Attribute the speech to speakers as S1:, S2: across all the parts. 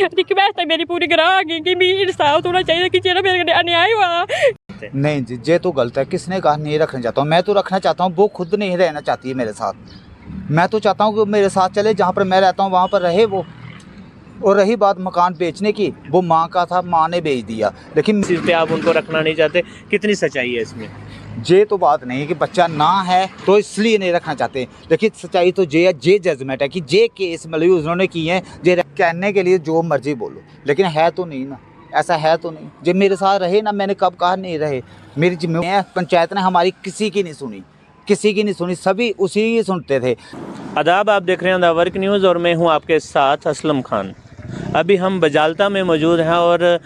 S1: Request है मेरी पूरी ग्राहक की कि मेरी इंसाफ होना चाहिए कि जेड़ा मेरे कन्नै अन्याय हुआ।
S2: नहीं जी, ये तो गलत है। किसने कहा नहीं रखना चाहता हूँ? मैं तो रखना चाहता हूँ, वो खुद नहीं रहना चाहती है मेरे साथ। मैं तो चाहता हूँ कि वो मेरे साथ चले, जहाँ पर मैं रहता हूँ वहाँ पर रहे वो। और रही बात मकान बेचने की, वो माँ का था, माँ ने बेच दिया। लेकिन
S3: इस पे आप उनको रखना नहीं चाहते, कितनी सच्चाई है इसमें?
S2: ये तो बात नहीं कि बच्चा ना है तो इसलिए नहीं रखना चाहते, लेकिन सच्चाई तो ये है, ये जजमेंट है कि ये केस मतलब उन्होंने किए हैं। ये कहने के लिए जो मर्जी बोलो, लेकिन है तो नहीं ना, ऐसा है तो नहीं। जो मेरे साथ रहे ना, मैंने कब कहा नहीं रहे, मेरी जिम्मेदारी है। पंचायत ने हमारी किसी की नहीं सुनी, किसी की नहीं सुनी, सभी उसी की सुनते थे।
S3: आदाब, आप देख रहे हैं द वर्क न्यूज़ और मैं हूं आपके साथ असलम खान। अभी हम बजालता में मौजूद हैं और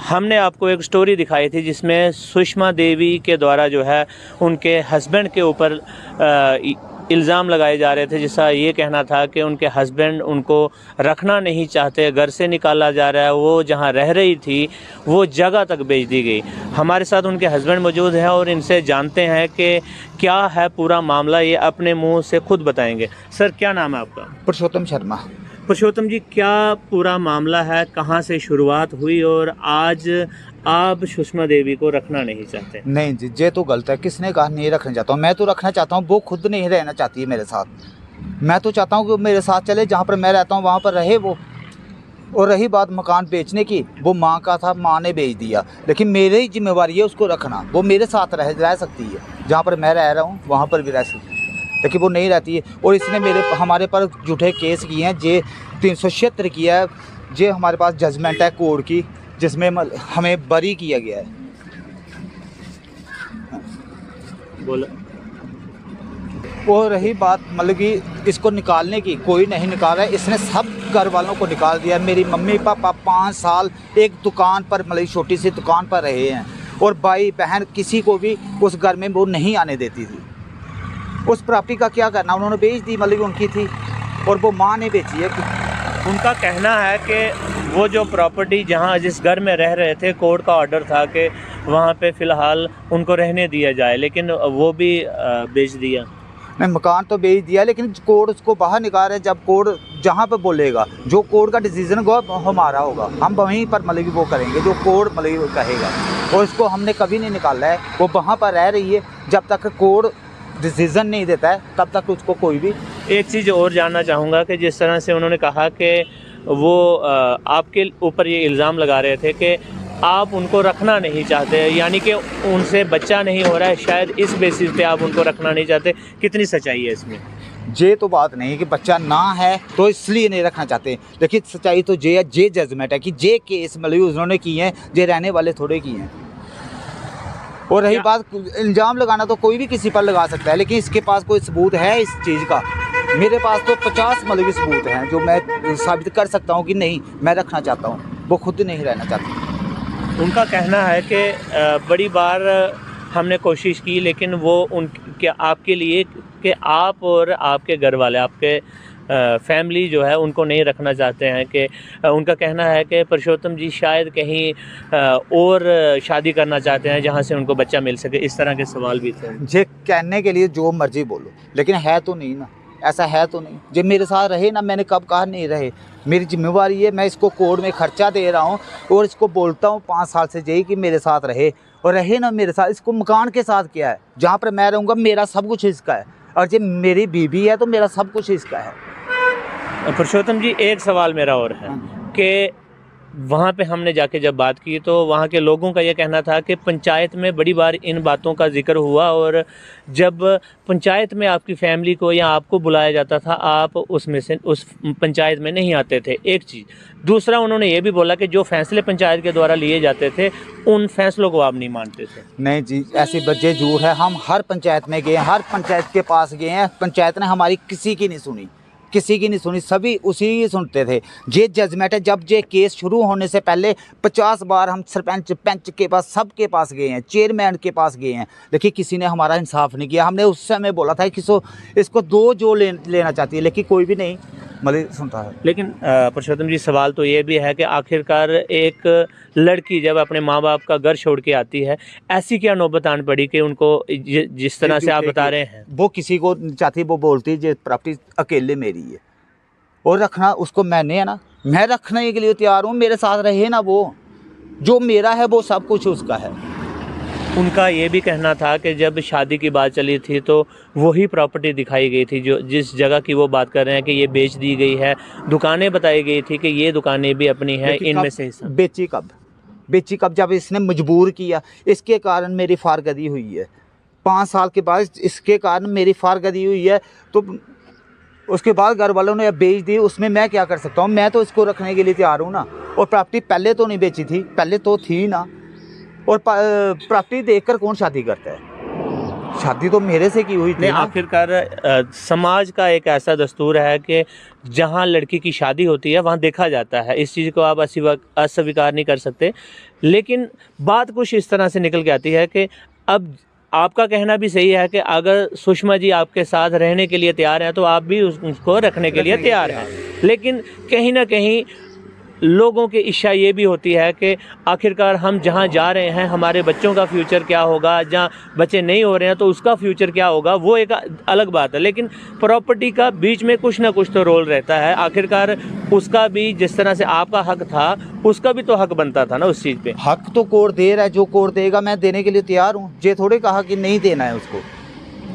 S3: हमने आपको एक स्टोरी दिखाई थी जिसमें सुषमा देवी के द्वारा जो है उनके हस्बैंड के ऊपर इल्ज़ाम लगाए जा रहे थे, जिसका ये कहना था कि उनके हस्बैंड उनको रखना नहीं चाहते, घर से निकाला जा रहा है, वो जहाँ रह रही थी वो जगह तक बेच दी गई। हमारे साथ उनके हस्बैंड मौजूद हैं और इनसे जानते हैं कि क्या है पूरा मामला, ये अपने मुंह से खुद बताएंगे। सर, क्या नाम है आपका?
S2: पुरुषोत्तम शर्मा।
S3: पुरुषोत्तम जी, क्या पूरा मामला है, कहाँ से शुरुआत हुई और आज आप सुषमा देवी को रखना नहीं चाहते?
S2: नहीं जी, ये तो गलत है। किसने कहा नहीं रखना चाहता हूँ? मैं तो रखना चाहता हूँ, वो खुद नहीं रहना चाहती है मेरे साथ। मैं तो चाहता हूँ कि वो मेरे साथ चले, जहाँ पर मैं रहता हूँ वहाँ पर रहे वो। और रही बात मकान बेचने की, वो माँ का था, माँ ने बेच दिया। लेकिन मेरी ही जिम्मेवारी है उसको रखना। वो मेरे साथ रह सकती है, जहाँ पर मैं रह रहा हूँ वहाँ पर भी रह सकती है, लेकिन वो नहीं रहती है। और इसने हमारे पर झूठे केस किए हैं। जे 376 किया है। जे हमारे पास जजमेंट है कोर्ट की, जिसमें हमें बरी किया गया है।
S3: बोलो।
S2: वो रही बात मतलब कि इसको निकालने की, कोई नहीं निकाल रहा है। इसने सब घर वालों को निकाल दिया। मेरी मम्मी पापा 5 साल एक दुकान पर मतलब छोटी सी दुकान पर रहे हैं, और भाई बहन किसी को भी उस घर में वो नहीं आने देती थी। उस प्रॉपर्टी का क्या करना, उन्होंने बेच दी, मतलब उनकी थी और वो माँ ने बेची है।
S3: उनका कहना है कि वो जो प्रॉपर्टी जहाँ जिस घर में रह रहे थे, कोर्ट का ऑर्डर था कि वहाँ पे फ़िलहाल उनको रहने दिया जाए, लेकिन वो भी बेच दिया।
S2: नहीं, मकान तो बेच दिया, लेकिन कोर्ट उसको बाहर निकाल रहे। जब कोर्ट जहाँ पे बोलेगा, जो कोर्ट का डिसीजन होगा हमारा होगा, हम वहीं पर मतलब वो करेंगे जो कोर्ट मतलब कहेगा। और इसको हमने कभी नहीं निकाला है। वो वहाँ पर रह रही है, जब तक कोर्ट डिसीज़न नहीं देता है तब तक उसको कोई भी।
S3: एक चीज़ और जानना चाहूँगा कि जिस तरह से उन्होंने कहा कि वो आपके ऊपर ये इल्ज़ाम लगा रहे थे कि आप उनको रखना नहीं चाहते, यानी कि उनसे बच्चा नहीं हो रहा है, शायद इस बेसिस पे आप उनको रखना नहीं चाहते, कितनी सच्चाई है इसमें?
S2: ये तो बात नहीं कि बच्चा ना है तो इसलिए नहीं रखना चाहते, लेकिन सच्चाई तो ये है, ये जजमेंट है कि ये केस मतलब उन्होंने किए हैं, ये रहने वाले थोड़े किए हैं। और रही बात, इल्ज़ाम लगाना तो कोई भी किसी पर लगा सकता है, लेकिन इसके पास कोई सबूत है इस चीज़ का? मेरे पास तो 50 मतलब सबूत हैं जो मैं साबित कर सकता हूँ कि नहीं मैं रखना चाहता हूँ, वो खुद नहीं रहना चाहती।
S3: उनका कहना है कि बड़ी बार हमने कोशिश की, लेकिन वो उनके आपके लिए कि आप और आपके घर वाले, आपके फैमिली जो है उनको नहीं रखना चाहते हैं। कि उनका कहना है कि पुरुषोत्तम जी शायद कहीं और शादी करना चाहते हैं जहां से उनको बच्चा मिल सके। इस तरह के सवाल भी थे।
S2: ये कहने के लिए जो मर्जी बोलो, लेकिन है तो नहीं ना, ऐसा है तो नहीं। जब मेरे साथ रहे ना, मैंने कब कहा नहीं रहे, मेरी जिम्मेवारी है। मैं इसको कोर्ट में खर्चा दे रहा हूँ और इसको बोलता हूँ 5 साल से यही कि मेरे साथ रहे और रहे ना मेरे साथ। इसको मकान के साथ क्या है, जहाँ पर मैं रहूँगा मेरा सब कुछ इसका है, और जब मेरी बीवी है तो मेरा सब कुछ इसका है।
S3: पुरुषोत्तम जी, एक सवाल मेरा और है कि वहाँ पे हमने जाके जब बात की तो वहाँ के लोगों का ये कहना था कि पंचायत में बड़ी बार इन बातों का जिक्र हुआ, और जब पंचायत में आपकी फैमिली को या आपको बुलाया जाता था आप उसमें से उस पंचायत में नहीं आते थे। एक चीज़। दूसरा, उन्होंने ये भी बोला कि जो फैसले पंचायत के द्वारा लिए जाते थे उन फैसलों को आप नहीं मानते थे। नहीं
S2: जी, ऐसी बच्चे झूठ है। हम हर पंचायत में गए, हर पंचायत के पास गए हैं, पंचायत ने हमारी किसी की नहीं सुनी, किसी की नहीं सुनी, सभी उसी ही सुनते थे। ये जजमेंट है। जब ये केस शुरू होने से पहले 50 बार हम सरपंच पंच के पास, सबके पास गए हैं, चेयरमैन के पास गए हैं, लेकिन किसी ने हमारा इंसाफ नहीं किया। हमने उस समय बोला था कि इसको 2 जो लेना चाहती है, लेकिन कोई भी नहीं मतलब सुनता है।
S3: लेकिन पुरुषोत्तम जी, सवाल तो ये भी है कि आखिरकार एक लड़की जब अपने माँ बाप का घर छोड़ के आती है, ऐसी क्या नौबत आन पड़ी कि उनको जिस तरह से आप बता रहे हैं?
S2: वो किसी को चाहती, वो बोलती ये प्रॉपर्टी अकेले मेरी है और रखना उसको मैंने है ना, मैं रखने के लिए तैयार हूँ, मेरे साथ रहे ना वो, जो मेरा है वो सब कुछ उसका है।
S3: उनका ये भी कहना था कि जब शादी की बात चली थी तो वही प्रॉपर्टी दिखाई गई थी, जो जिस जगह की वो बात कर रहे हैं कि ये बेच दी गई है। दुकानें बताई गई थी कि ये दुकानें भी अपनी हैं, इनमें से हिस्सा।
S2: बेची कब जब इसने मजबूर किया, इसके कारण मेरी फारगदी हुई है। 5 साल के बाद इसके कारण मेरी फारगदी हुई है, तो उसके बाद घर वालों ने बेच दी। उसमें मैं क्या कर सकता हूँ? मैं तो इसको रखने के लिए तैयार हूँ ना। और प्रॉपर्टी पहले तो नहीं बेची थी, पहले तो थी ना। और प्रॉपर्टी देखकर कौन शादी करता है? शादी तो मेरे से की हुई थी।
S3: आखिरकार समाज का एक ऐसा दस्तूर है कि जहाँ लड़की की शादी होती है वहाँ देखा जाता है, इस चीज़ को आप अस्वीकार नहीं कर सकते। लेकिन बात कुछ इस तरह से निकल के आती है कि अब आपका कहना भी सही है कि अगर सुषमा जी आपके साथ रहने के लिए तैयार हैं तो आप भी उसको रखने के लिए तैयार हैं। लेकिन कहीं ना कहीं लोगों की इच्छा ये भी होती है कि आखिरकार हम जहाँ जा रहे हैं हमारे बच्चों का फ्यूचर क्या होगा, जहाँ बच्चे नहीं हो रहे हैं तो उसका फ्यूचर क्या होगा, वो एक अलग बात है। लेकिन प्रॉपर्टी का बीच में कुछ ना कुछ तो रोल रहता है। आखिरकार उसका भी जिस तरह से आपका हक था, उसका भी तो हक बनता था ना उस चीज़ पे।
S2: हक तो कोर्ट दे रहा है, जो कोर्ट देगा मैं देने के लिए तैयार हूँ। ये थोड़े कहा कि नहीं देना है उसको,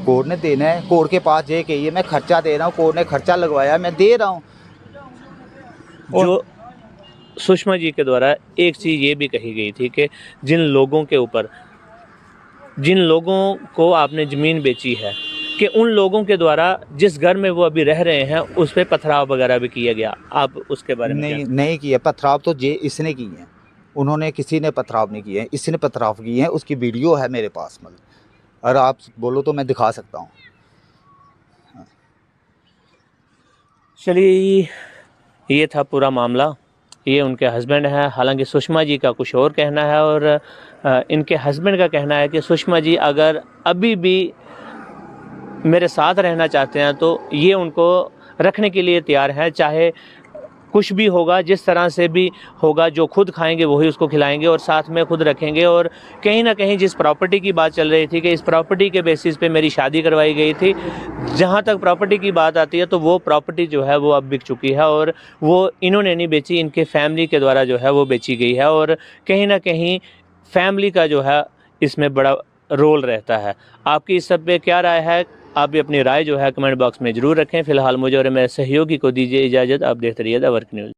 S2: कोर्ट ने देना है। कोर्ट के पास ये कहिए मैं खर्चा दे रहा हूँ, कोर्ट ने खर्चा लगवाया, मैं दे रहा हूँ।
S3: जो सुषमा जी के द्वारा एक चीज़ ये भी कही गई थी कि जिन लोगों को आपने ज़मीन बेची है कि उन लोगों के द्वारा जिस घर में वो अभी रह रहे हैं उस पर पथराव वगैरह भी किया गया। आप उसके बारे में
S2: नहीं किया। पथराव तो इसने किए हैं, उन्होंने किसी ने पथराव नहीं किए हैं, इसने पथराव किए हैं। उसकी वीडियो है मेरे पास, मतलब अगर आप बोलो तो मैं दिखा सकता हूँ।
S3: चलिए, ये था पूरा मामला। ये उनके हस्बैंड हैं। हालांकि सुषमा जी का कुछ और कहना है और इनके हस्बैंड का कहना है कि सुषमा जी अगर अभी भी मेरे साथ रहना चाहते हैं तो ये उनको रखने के लिए तैयार हैं, चाहे कुछ भी होगा, जिस तरह से भी होगा, जो खुद खाएंगे वही उसको खिलाएंगे और साथ में खुद रखेंगे। और कहीं ना कहीं जिस प्रॉपर्टी की बात चल रही थी कि इस प्रॉपर्टी के बेसिस पे मेरी शादी करवाई गई थी, जहाँ तक प्रॉपर्टी की बात आती है तो वो प्रॉपर्टी जो है वो अब बिक चुकी है और वो इन्होंने नहीं बेची, इनके फैमिली के द्वारा जो है वो बेची गई है। और कहीं ना कहीं फैमिली का जो है इसमें बड़ा रोल रहता है। आपकी इस सब पे क्या राय है? आप भी अपनी राय जो है कमेंट बॉक्स में ज़रूर रखें। फ़िलहाल मुझे और मेरे सहयोगी को दीजिए इजाज़त। आप देखते रहिए द वर्क न्यूज़।